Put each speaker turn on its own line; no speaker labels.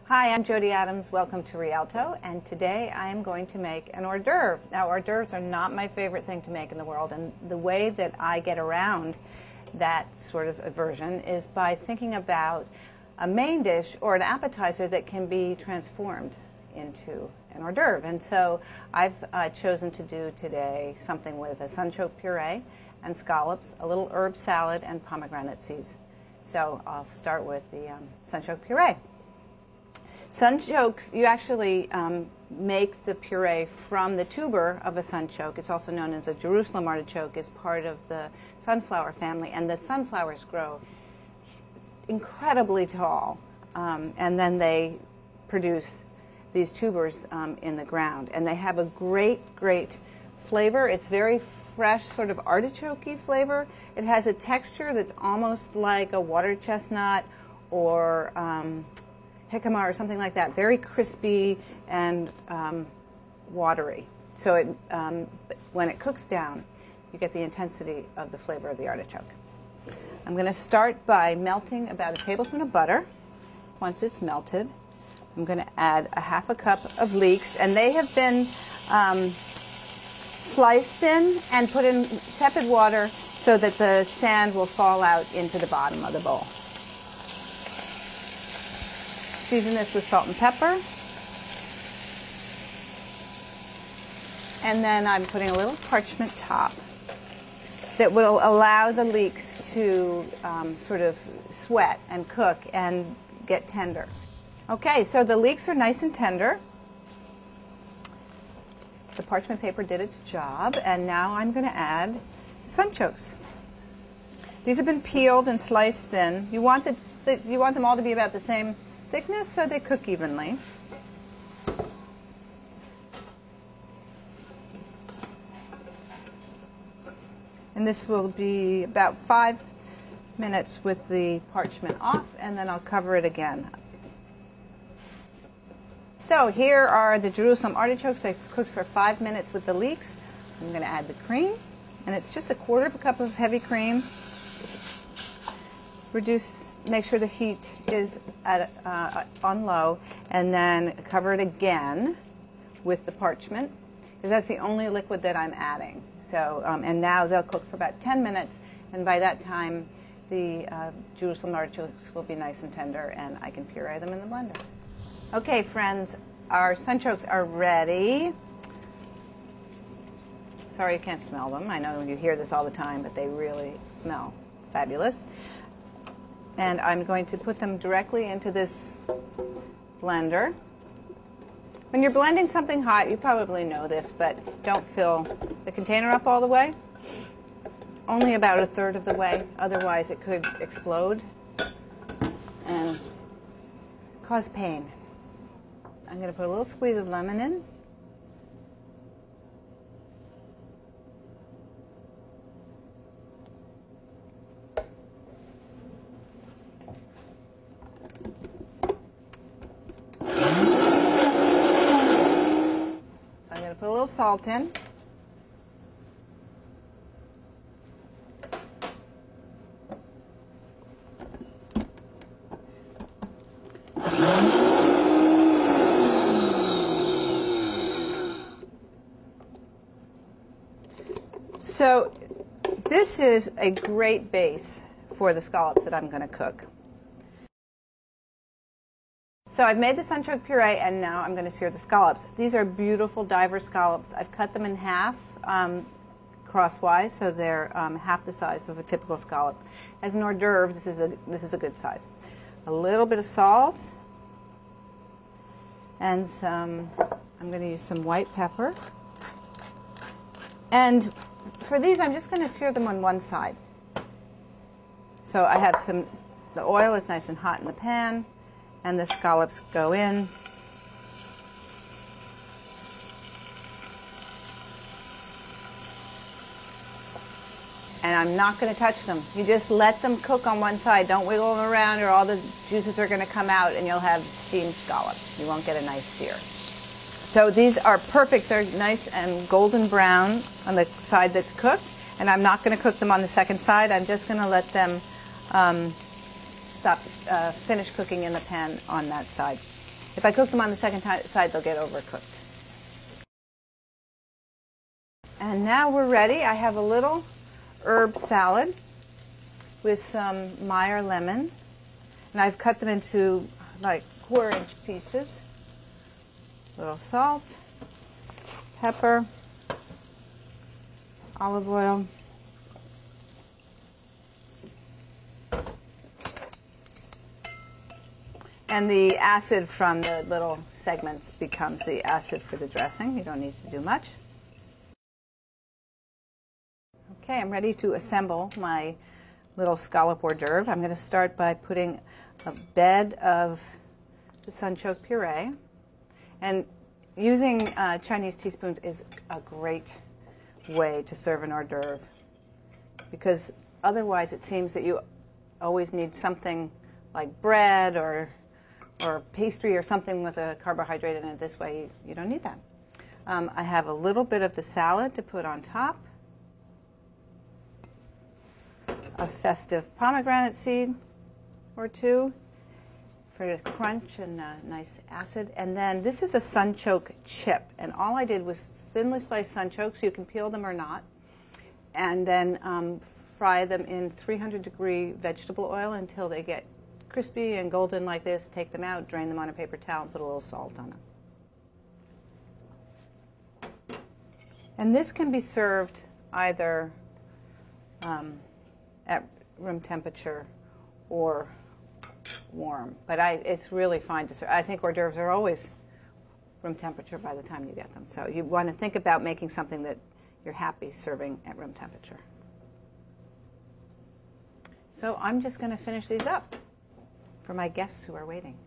Hi, I'm Jody Adams. Welcome to Rialto, and today I am going to make an hors d'oeuvre. Now, hors d'oeuvres are not my favorite thing to make in the world, and the way that I get around that sort of aversion is by thinking about a main dish or an appetizer that can be transformed into an hors d'oeuvre. And so I've chosen to do today something with a sunchoke puree and scallops, a little herb salad, and pomegranate seeds. So I'll start with the sunchoke puree. Sunchokes, you actually make the puree from the tuber of a sunchoke. It's also known as a Jerusalem artichoke. It's part of the sunflower family, and the sunflowers grow incredibly tall, and then they produce these tubers in the ground, and they have a great flavor. It's very fresh, sort of artichoke-y flavor. It has a texture that's almost like a water chestnut or jicama or something like that, very crispy and watery. So when it cooks down, you get the intensity of the flavor of the artichoke. I'm going to start by melting about a tablespoon of butter. Once it's melted, I'm going to add a half a cup of leeks, and they have been sliced thin and put in tepid water so that the sand will fall out into the bottom of the bowl. Season this with salt and pepper. And then I'm putting a little parchment top that will allow the leeks to sort of sweat and cook and get tender. Okay, so the leeks are nice and tender. The parchment paper did its job, and now I'm going to add sunchokes. These have been peeled and sliced thin. You want them all to be about the same thickness so they cook evenly. And this will be about 5 minutes with the parchment off, and then I'll cover it again. So here are the Jerusalem artichokes. They've cooked for 5 minutes with the leeks. I'm going to add the cream, and it's just 1/4 cup of heavy cream. Make sure the heat is on low, and then cover it again with the parchment, because that's the only liquid that I'm adding. So, and now they'll cook for about 10 minutes, and by that time the Jerusalem artichokes will be nice and tender, and I can puree them in the blender. Okay, friends, our sunchokes are ready. Sorry you can't smell them. I know you hear this all the time, but they really smell fabulous. And I'm going to put them directly into this blender. When you're blending something hot, you probably know this, but don't fill the container up all the way. Only about 1/3 of the way, otherwise it could explode and cause pain. I'm going to put a little squeeze of lemon in. Put a little salt in. So this is a great base for the scallops that I'm going to cook. So I've made the sunchoke puree, and now I'm going to sear the scallops. These are beautiful diver scallops. I've cut them in half crosswise, so they're half the size of a typical scallop. As an hors d'oeuvre, this is a good size. A little bit of salt, and I'm going to use some white pepper. And for these, I'm just going to sear them on one side. So I have the oil is nice and hot in the pan, and the scallops go in. And I'm not going to touch them. You just let them cook on one side. Don't wiggle them around, or all the juices are going to come out, and you'll have steamed scallops. You won't get a nice sear. So these are perfect. They're nice and golden brown on the side that's cooked, and I'm not going to cook them on the second side. I'm just going to let them finish cooking in the pan on that side. If I cook them on the second side, they'll get overcooked. And now we're ready. I have a little herb salad with some Meyer lemon. And I've cut them into like 1/4-inch pieces. A little salt, pepper, olive oil, and the acid from the little segments becomes the acid for the dressing. You don't need to do much. Okay, I'm ready to assemble my little scallop hors d'oeuvre. I'm going to start by putting a bed of the Sunchoke puree. And using Chinese teaspoons is a great way to serve an hors d'oeuvre, because otherwise it seems that you always need something like bread or pastry or something with a carbohydrate in it. This way you don't need that. I have a little bit of the salad to put on top, a festive pomegranate seed or two for the crunch and nice acid. And then this is a sunchoke chip, and all I did was thinly sliced sunchokes. You can peel them or not, and then fry them in 300-degree vegetable oil until they get crispy and golden like this. Take them out, drain them on a paper towel, and put a little salt on them. And this can be served either at room temperature or warm, but it's really fine to serve. I think hors d'oeuvres are always room temperature by the time you get them. So you want to think about making something that you're happy serving at room temperature. So I'm just going to finish these up for my guests who are waiting.